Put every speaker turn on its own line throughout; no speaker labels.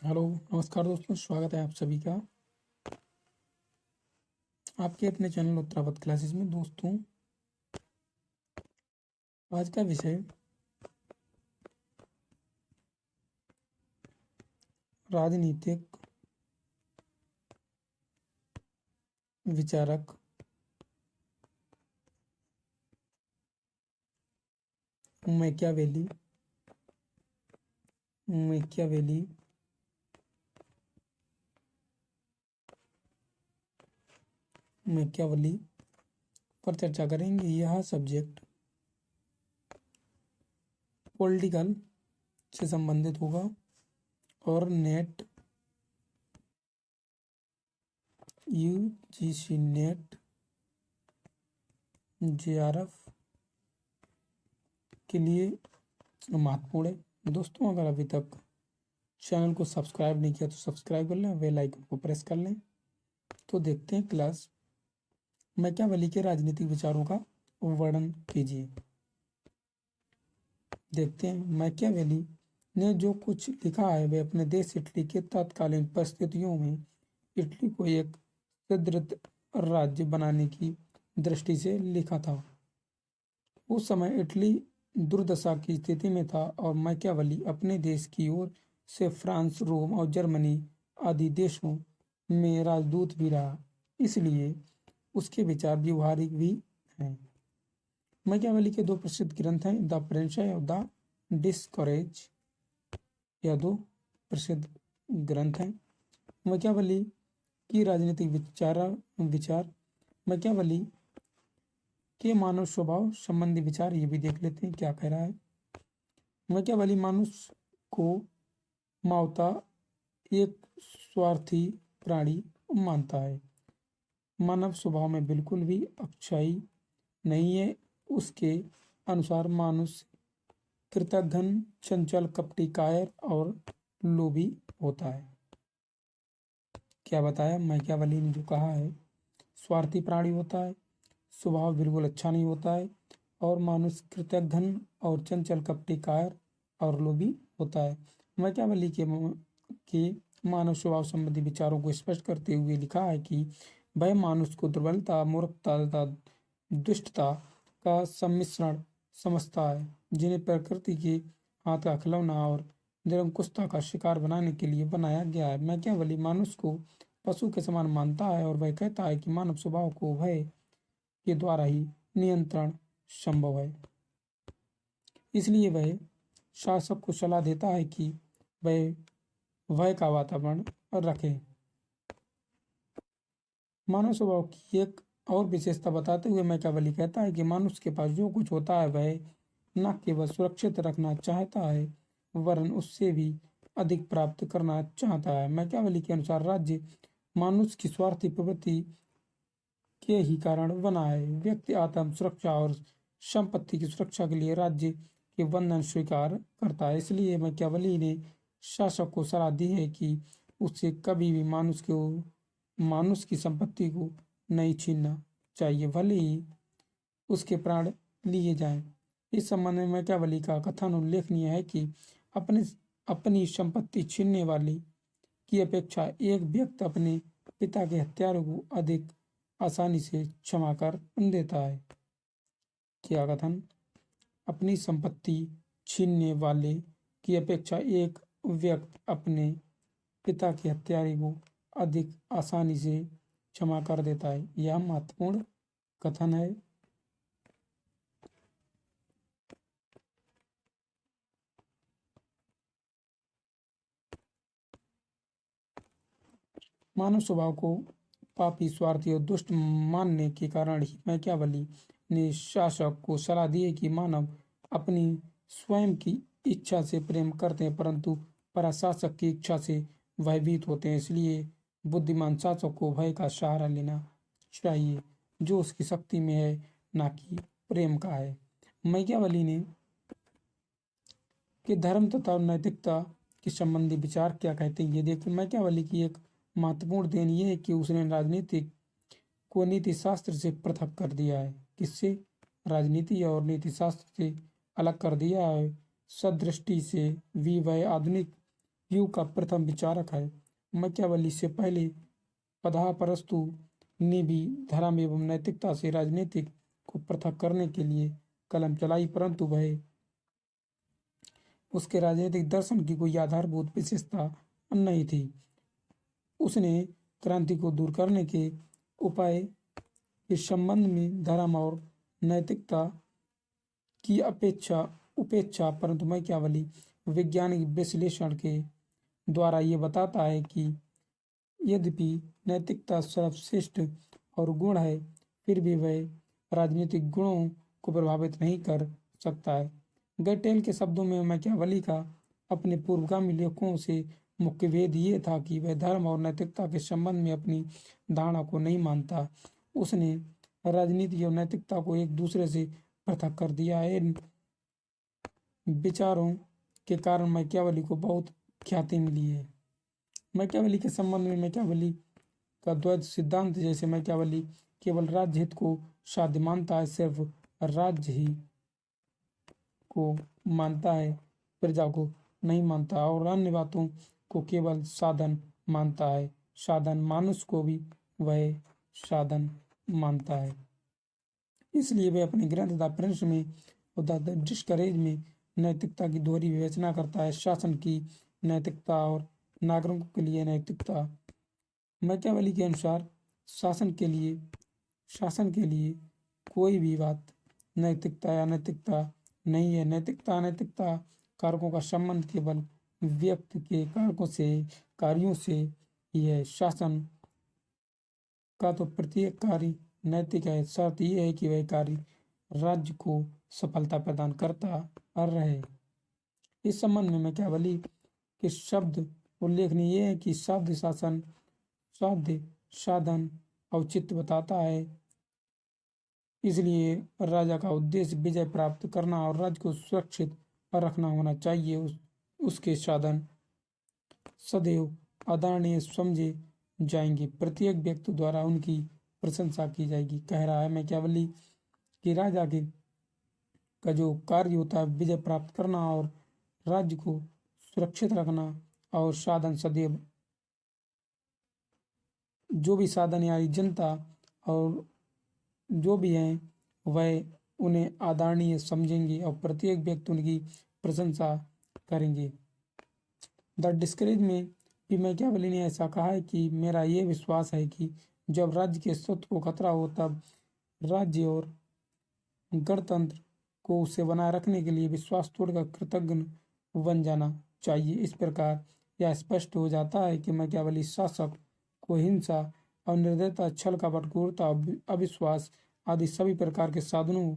Hello, नमस्कार दोस्तों, स्वागत है आप सभी का आपके अपने चैनल उत्तरावत क्लासेस में। दोस्तों, आज का विषय राजनीतिक विचारक मैकियावेली मैकियावेली मैकियावेली पर चर्चा करेंगे। यह सब्जेक्ट पॉलिटिकल से संबंधित होगा और नेट यूजीसी नेट जेआरएफ के लिए महत्वपूर्ण है। दोस्तों, अगर अभी तक चैनल को सब्सक्राइब नहीं किया तो सब्सक्राइब कर लें, बेल आइकन को प्रेस कर लें। तो देखते हैं क्लास। मैकियावेली के राजनीतिक विचारों का वर्णन कीजिए। देखते हैं, मैकियावेली ने जो कुछ लिखा है वह अपने देश इटली के तत्कालीन परिस्थितियों में इटली को एक सुदृढ़ राज्य बनाने की दृष्टि से लिखा था। उस समय इटली दुर्दशा की स्थिति में था और मैकियावेली अपने देश की ओर से फ्रांस, रोम और जर्मनी आदि देशों में राजदूत भी रहा, इसलिए उसके विचार व्यवहारिक भी हैं। मैकियावेली के दो प्रसिद्ध ग्रंथ हैं, द प्रिंसेस और द डिस्करेज। यह दो प्रसिद्ध ग्रंथ हैं। मैकियावेली की राजनीतिक विचार मैकियावेली के मानव स्वभाव संबंधी विचार, ये भी देख लेते हैं क्या कह रहा है। मैकियावेली मनुष्य को मानवता एक स्वार्थी प्राणी मानता है। मानव स्वभाव में बिल्कुल भी अच्छाई नहीं है। उसके अनुसार मनुष्य कृतघ्न, चंचल, कपटी, कायर और लोभी होता है। क्या बताया मैकियावेली ने? जो कहा है, स्वार्थी प्राणी होता है, स्वभाव बिल्कुल अच्छा नहीं होता है, और मनुष्य कृतघ्न और चंचल, कपटी, कायर और लोभी होता है। मैकियावेली के मानव स्वभाव संबंधी विचारों को स्पष्ट करते हुए लिखा है कि वह मनुष्य को दुर्बलता, मूर्खता तथा दुष्टता का सम्मिश्रण समझता है, जिन्हें प्रकृति के हाथ का खिलौना और निरंकुशता का शिकार बनाने के लिए बनाया गया है। मैकियावेली मनुष्य को पशु के समान मानता है और वह कहता है कि मानव स्वभाव को भय के द्वारा ही नियंत्रण संभव है। इसलिए वह शासक को सलाह देता है कि वह भय का वातावरण रखे। मानव स्वभाव की एक और विशेषता बताते हुए मैकियावेली कहता है कि मनुष्य के पास जो कुछ होता है वह न केवल सुरक्षित रखना चाहता है, वरन उससे भी अधिक प्राप्त करना चाहता है। मैकियावेली के अनुसार राज्य मनुष्य की स्वार्थी प्रवृत्ति के ही कारण बना है। व्यक्ति आत्म सुरक्षा और संपत्ति की सुरक्षा के लिए राज्य के बंधन स्वीकार करता है। इसलिए मैकियावेली ने शासक को सलाह दी है कि उसे कभी भी मानुष की संपत्ति को नहीं छीनना चाहिए, भले ही उसके प्राण लिए जाएं। इस संबंध में मैकियावेली का कथन उल्लेखनीय है कि अपनी संपत्ति छीनने वाली की अपेक्षा एक व्यक्ति अपने पिता के हत्यारों को अधिक आसानी से क्षमा कर देता है। क्या कथन? अपनी संपत्ति छीनने वाले की अपेक्षा एक व्यक्ति अपने पिता के हत्यारे को अधिक आसानी से क्षमा कर देता है। यह महत्वपूर्ण कथन है। मानव स्वभाव को पापी, स्वार्थी और दुष्ट मानने के कारण ही मैकियावेली ने शासक को सलाह दी है कि मानव अपनी स्वयं की इच्छा से प्रेम करते हैं, परंतु पराशासक की इच्छा से भयभीत होते हैं। इसलिए बुद्धिमान शासक को भय का सहारा लेना चाहिए, जो उसकी शक्ति में है, ना कि प्रेम का है। मैकियावेली ने कि धर्म तथा नैतिकता के संबंधी विचार क्या कहते हैं, ये देखिए। मैकियावेली की एक महत्वपूर्ण देन ये है कि उसने राजनीतिक को नीति शास्त्र से पृथक कर दिया है। किससे? राजनीति और नीति शास्त्र से अलग कर दिया है। सदृष्टि से भी वह आधुनिक युग का प्रथम विचारक है। मैकियावेली से पहले पदापरस्तु ने भी धर्म एवं नैतिकता से राजनीतिक को पृथक करने के लिए कलम चलाई, परंतु वह उसके राजनीतिक दर्शन की कोई आधारभूत विशेषता नहीं थी। उसने क्रांति को दूर करने के उपाय के संबंध में धर्म और नैतिकता की उपेक्षा, परंतु मैकियावेली वैज्ञानिक विश्लेषण के द्वारा ये बताता है कि यद्यपि नैतिकता सर्वश्रेष्ठ और गुण है, फिर भी वह राजनीतिक गुणों को प्रभावित नहीं कर सकता है। गैटेल के शब्दों में मैकियावेली का अपने पूर्वगामी लेखकों से मुख्य भेद ये था कि वह धर्म और नैतिकता के संबंध में अपनी धारणा को नहीं मानता। उसने राजनीति और नैतिकता को एक दूसरे से पृथक कर दिया है। इन विचारों के कारण मैकियावेली को बहुत ख्याति मिली है। मैकियावेली के संबंध में मैकियावेली का द्वैत सिद्धांत, जैसे मैकियावेली केवल राज्य हित को साध्य मानता है, सिर्फ राज्य ही को मानता है, प्रजा को नहीं मानता, और अन्य बातों को केवल साधन मानता है, साधन मानुष को भी वह साधन मानता है। इसलिए वह अपने ग्रंथ द प्रिंस में और द डिस्करेज में नैतिकता की दोहरी विवेचना करता है, शासन की नैतिकता और नागरिकों के लिए नैतिकता। मैकियावेली के अनुसार शासन के लिए कोई भी बात नैतिकता या नैतिकता नहीं है। नैतिकता अनैतिकता कारकों का संबंध केवल व्यक्ति के कार्यों से ही है। शासन का तो प्रत्येक कार्य नैतिक है, शर्त यह है कि वह कार्य राज्य को सफलता प्रदान करता रहे। इस संबंध में मैकियावेली के शब्द उल्लेखनीय है कि शब्द शासन, शब्द साधन औचित्य बताता है। इसलिए राजा का उद्देश्य विजय प्राप्त करना और राज्य को सुरक्षित रखना होना चाहिए। उसके साधन सदैव आदरणीय समझे जाएंगे, प्रत्येक व्यक्ति द्वारा उनकी प्रशंसा की जाएगी। कह रहा है मैकियावेली कि राजा के का जो कार्य होता है विजय प्राप्त करना और राज्य को सुरक्षित रखना, और साधन सदैव जो भी साधन यानी जनता और जो भी हैं वह उन्हें आदरणीय समझेंगे और प्रत्येक व्यक्ति उनकी प्रशंसा करेंगे। द डिस्करेज में भी मैकियावेली ने ऐसा कहा है कि मेरा ये विश्वास है कि जब राज्य के अस्तित्व को खतरा हो तब राज्य और गणतंत्र को उसे बनाए रखने के लिए विश्वास तोड़कर कृतज्ञ बन जाना चाहिए। इस प्रकार यह स्पष्ट हो जाता है कि मैकियावेली शासक को हिंसा और निर्दयता, छल कपट, क्रूरता, अविश्वास आदि सभी प्रकार के साधनों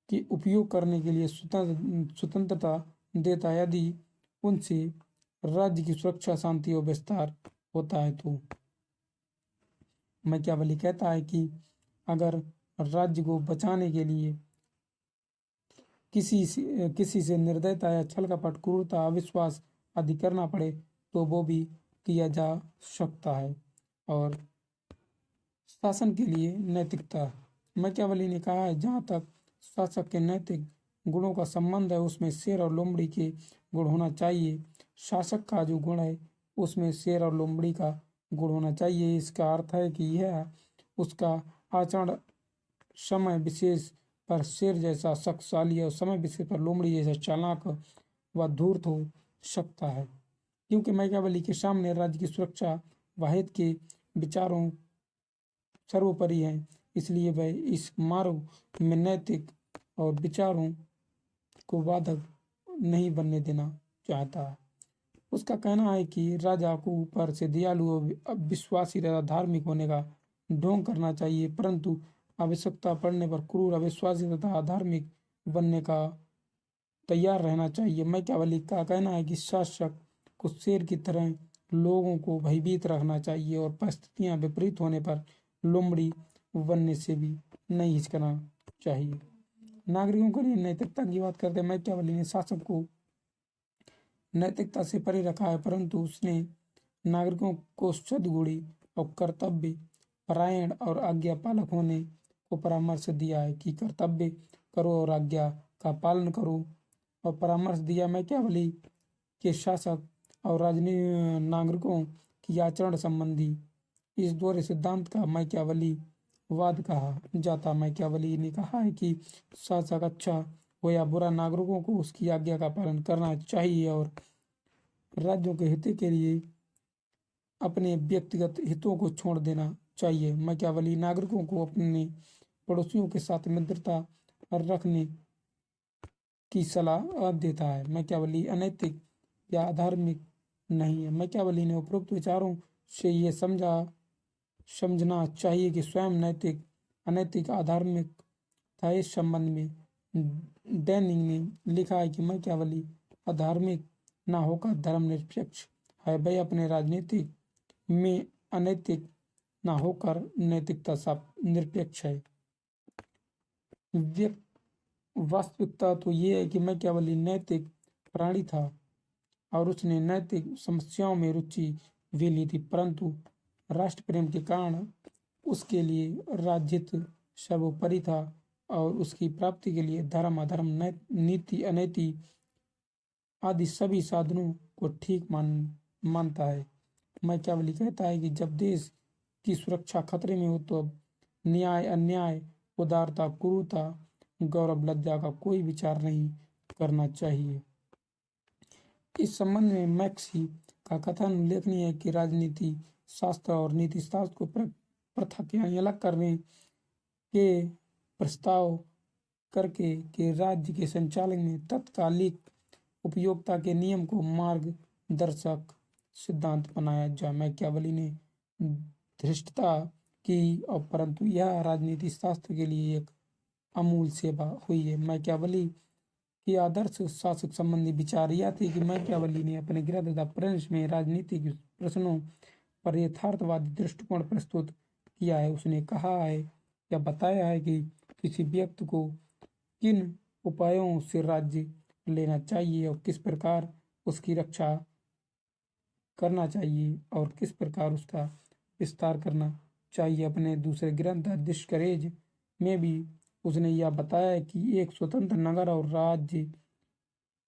की उपयोग करने के लिए स्वतंत्रता देता है, यदि उनसे राज्य की सुरक्षा, शांति और विस्तार होता है। तो मैकियावेली कहता है कि अगर राज्य को बचाने के लिए किसी से निर्दयता या छल कपट, क्रूरता, अविश्वास आदि करना पड़े तो वो भी किया जा सकता है। और शासन के लिए नैतिकता, मैकियावेली ने कहा है जहाँ तक शासक के नैतिक गुणों का संबंध है उसमें शेर और लोमड़ी के गुण होना चाहिए। शासक का जो गुण है उसमें शेर और लोमड़ी का गुण होना चाहिए। इसका अर्थ है कि यह उसका आचरण समय विशेष पर शेर जैसा शक्तिशाली और समय विशेष पर लोमड़ी जैसा चालाक व धूर्त हो सकता है। क्योंकि मैकियावेली के सामने राज्य की सुरक्षा व हित के विचारों सर्वोपरि हैं, इसलिए वह इस मार्ग में नैतिक और विचारों को बाधक नहीं बनने देना चाहता है। उसका कहना है कि राजा को ऊपर से दयालु और विश्वासी तथा धार्मिक होने का ढोंग करना चाहिए, परंतु आवश्यकता पड़ने पर क्रूर, अविश्वासी तथा अधार्मिक बनने का तैयार रहना चाहिए। मैकियावेली का कहना है कि शासक को शेर की तरह लोगों को भयभीत रखना चाहिए और परिस्थितियां विपरीत होने पर लोमड़ी बनने से भी नहीं हिचकना चाहिए। नागरिकों के लिए नैतिकता की बात करते हैं। मैकियावेली ने शासक को नैतिकता से परे रखा है, परंतु उसने नागरिकों को सद्गुणी और कर्तव्य परायण और आज्ञा पालक होने को परामर्श दिया है कि कर्तव्य करो और आज्ञा का पालन करो। और परामर्श दिया मैकियावेली के शासक और नागरिकों की आचरण संबंधी इस दोहरे सिद्धांत का मैकियावेली वाद कहा जाता। मैकियावेली ने कहा है कि शासक अच्छा हो या बुरा, नागरिकों को उसकी आज्ञा का पालन करना चाहिए और राज्यों के हित के लिए अपने व्यक्तिगत हितों को छोड़ देना चाहिए। मैकियावेली नागरिकों को अपने पड़ोसियों के साथ मित्रता रखने की सलाह देता है। मैकियावेली अनैतिक या अधार्मिक नहीं है। मैकियावेली ने उपरोक्त विचारों से ये समझना चाहिए कि स्वयं नैतिक, अनैतिक, अधार्मिक था। इस संबंध में डैनिंग ने लिखा है कि मैकियावेली अधार्मिक ना होकर धर्मनिरपेक्ष है। वह अपने राजनीतिक में अनैतिक ना होकर नैतिकता निरपेक्ष है। वास्तविकता तो ये है कि मैकियावेली नैतिक प्राणी था और उसने नैतिक समस्याओं में रुचि भी ली थी, परंतु राष्ट्र प्रेम के कारण उसके लिए राज्यहित सर्वोपरि था और उसकी प्राप्ति के लिए धर्म, अधर्म, नीति, अनैति आदि सभी साधनों को ठीक मानता है। मैकियावेली कहता है कि जब देश की सुरक्षा खतरे में हो तो अब न्याय, अन्याय, उदारता, क्रूरता, गौरव, लज्जा का कोई विचार नहीं करना चाहिए। इस संबंध में मैक्सी का कथन उल्लेखनीय है कि राजनीति शास्त्र और नीति शास्त्र को प्रथा के अलग करने के प्रस्ताव करके के राज्य के संचालन में तत्कालिक उपयोगिता के नियम को मार्गदर्शक सिद्धांत बनाया जाए। मैकियावेली ने धृष्टता की और परंतु यह राजनीति शास्त्र के लिए एक अमूल सेवा हुई है। मैकियावेली की आदर्श शासक संबंधी विचार यह थे कि मैकियावेली ने अपने ग्रंथ द प्रिंस में राजनीतिक प्रश्नों पर यथार्थवादी दृष्टिकोण प्रस्तुत किया है। उसने कहा है या बताया है कि किसी व्यक्ति को किन उपायों से राज्य लेना चाहिए और किस प्रकार उसकी रक्षा करना चाहिए और किस प्रकार उसका विस्तार करना चाहिए। अपने दूसरे ग्रंथ द डिस्करेज में भी उसने यह बताया है कि एक स्वतंत्र नगर और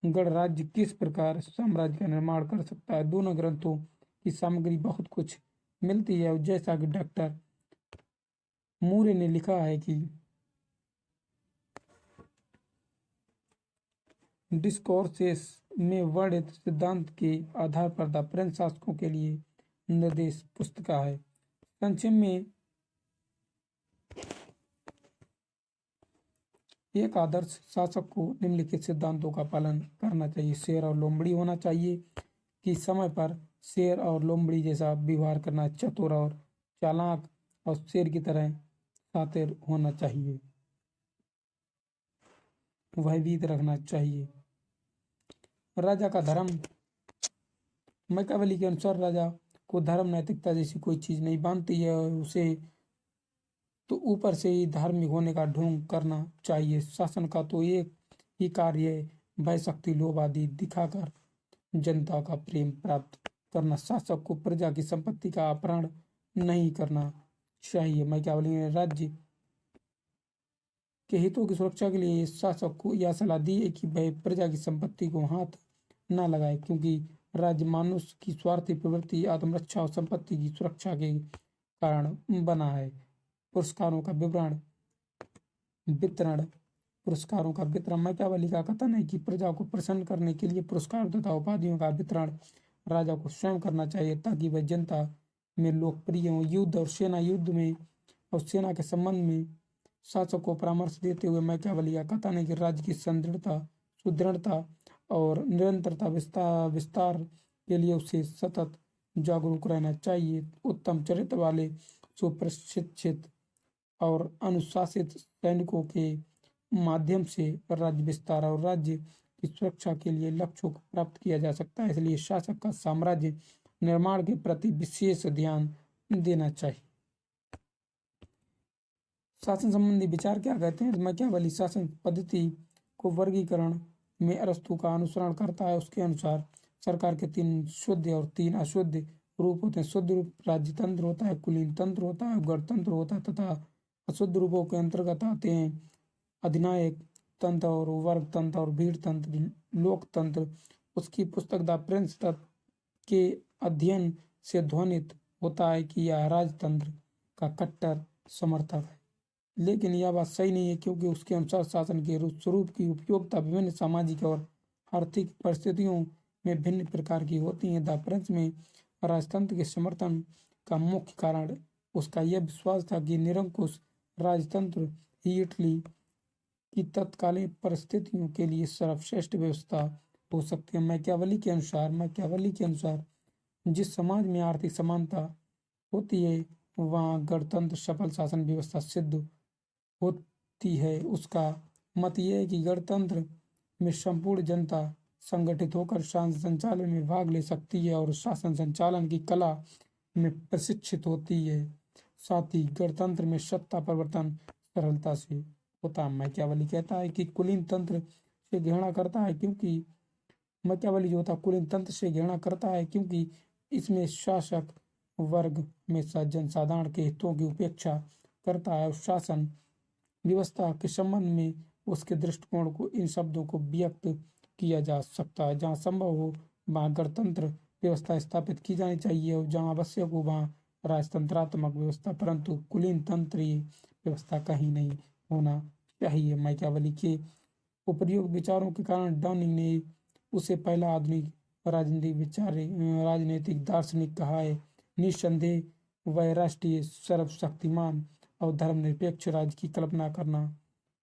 गणराज्य किस प्रकार साम्राज्य का निर्माण कर सकता है। दोनों ग्रंथों की सामग्री बहुत कुछ मिलती है और जैसा कि डॉक्टर मूरे ने लिखा है कि डिस्कोर्सेस में वर्णित सिद्धांत के आधार पर द प्रिंस शासकों के लिए निर्देश पुस्तिका है। संक्षेप में एक आदर्श शासक को निम्नलिखित सिद्धांतों का पालन करना चाहिए। शेर और लोमड़ी होना चाहिए कि समय पर शेर और लोमड़ी जैसा व्यवहार करना, चतुर और चालाक और शेर की तरह शातिर होना चाहिए, भयभीत रखना चाहिए। राजा का धर्म, मैकियावेली के अनुसार राजा को धर्म, नैतिकता जैसी कोई चीज नहीं बांधती है और उसे तो ऊपर से ही धार्मिक होने का ढोंग करना चाहिए। शासन का तो एक ही कार्य है, भय, शक्ति, लोभ आदि दिखाकर जनता का प्रेम प्राप्त करना। शासक को प्रजा की संपत्ति का अपहरण नहीं करना चाहिए। मैकियावेली ने राज्य के हितों की सुरक्षा के लिए शासक को यह सलाह दी है कि वह प्रजा की संपत्ति को हाथ न लगाए, क्योंकि राज्य मनुष्य की स्वार्थी प्रवृत्ति, आत्मरक्षा और संपत्ति की सुरक्षा के कारण बना है। पुरस्कारों का वितरण मैकियावेली का कथन है कि प्रजा को प्रसन्न करने के लिए पुरस्कार तथा उपाधियों का वितरण राजा को स्वयं करना चाहिए ताकि वह जनता में लोकप्रिय हो। युद्ध और सेना के संबंध में शासक को परामर्श देते हुए मैकियावेली का कथन है कि राज्य की सुदृढ़ता और निरंतरता विस्तार के लिए उसे सतत जागरूक रहना चाहिए। उत्तम चरित्र वाले, सुप्रशिक्षित और अनुशासित सैनिकों के माध्यम से राज्य विस्तार और राज्य की सुरक्षा के लिए लक्ष्यों को प्राप्त किया जा सकता है। इसलिए शासक का साम्राज्य निर्माण के प्रति विशेष ध्यान देना चाहिए। शासन संबंधी विचार क्या कहते हैं? मैकियावेली शासन पद्धति को वर्गीकरण में अरस्तु का अनुसरण करता है। उसके अनुसार सरकार के 3 शुद्ध और 3 अशुद्ध रूप होते हैं। शुद्ध रूप राज्य तंत्र होता है, कुलीन तंत्र होता है, गणतंत्र होता है तथा अशुद्ध रूपों के अंतर्गत आते हैं अधिनायक तंत्र और वर्ग तंत्र और भीड़ तंत्र, लोकतंत्र, उसकी पुस्तक द प्रिंस तत्व के अध्ययन से ध्वनित होता है कि यह राजतंत्र का कट्टर समर्थक है। लेकिन यह बात सही नहीं है, क्योंकि उसके अनुसार शासन के स्वरूप की उपयोगिता विभिन्न सामाजिक और आर्थिक परिस्थितियों में भिन्न प्रकार की होती है। द प्रिंस में राजतंत्र के समर्थन का मुख्य कारण उसका यह विश्वास था कि निरंकुश राजतंत्र ही इटली की तत्कालीन परिस्थितियों के लिए सर्वश्रेष्ठ व्यवस्था हो सकती है। मैकियावेली के अनुसार जिस समाज में आर्थिक समानता होती है वहाँ गणतंत्र सफल शासन व्यवस्था सिद्ध होती है। उसका मत यह है कि गणतंत्र में संपूर्ण जनता संगठित होकर शासन संचालन में भाग ले सकती है और शासन संचालन की कला में प्रशिक्षित होती है। साथ ही गणतंत्र में सत्ता परिवर्तन सरलता से होता है। मैकियावेली कहता है कि कुलीन तंत्र से घृणा करता है क्योंकि मैकियावेली जो था कुलीन तंत्र से घृणा करता है क्योंकि इसमें शासक वर्ग हमेशा जनसाधारण के हितों की उपेक्षा करता है। और शासन व्यवस्था के संबंध में उसके दृष्टिकोण को इन शब्दों को व्यक्त किया जा सकता है: जहाँ संभव हो वहाँ गणतंत्र व्यवस्था स्थापित की जानी चाहिए और जहाँ आवश्यक हो वहाँ राजतंत्रात्मक व्यवस्था, परंतु कुलीन तंत्रीय व्यवस्था कहीं नहीं होना चाहिए। मैकियावेली के उपर्युक्त विचारों के कारण डाउनिंग ने उसे पहला आधुनिक राजनीतिक दार्शनिक कहा है। निस्संदेह वह राष्ट्रीय सर्वशक्तिमान और धर्मनिरपेक्ष राज्य की कल्पना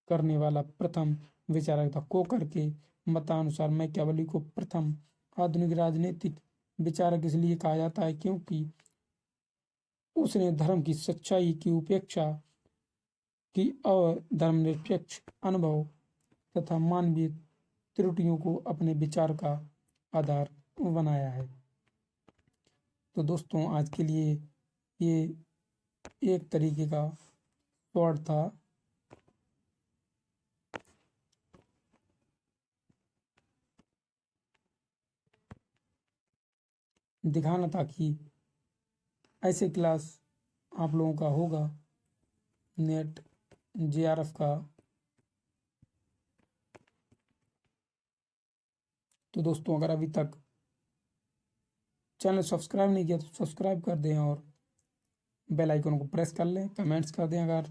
करने वाला प्रथम विचारक था। कोकर के मतानुसार मैकियावेली को प्रथम आधुनिक राजनीतिक विचारक इसलिए कहा जाता है क्योंकि उसने धर्म की सच्चाई की उपेक्षा की और धर्मनिरपेक्ष अनुभव तथा मानवीय त्रुटियों को अपने विचार का आधार बनाया है। तो दोस्तों आज के लिए ये एक तरीके का शॉर्ट था। दिखाना था कि ऐसे क्लास आप लोगों का होगा नेट जेआरएफ का। तो दोस्तों अगर अभी तक चैनल सब्सक्राइब नहीं किया तो सब्सक्राइब कर दें और बेल आइकन को प्रेस कर लें, कमेंट्स कर दें अगर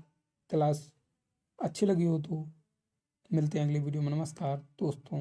क्लास अच्छी लगी हो तो। मिलते हैं अगली वीडियो में। नमस्कार दोस्तों।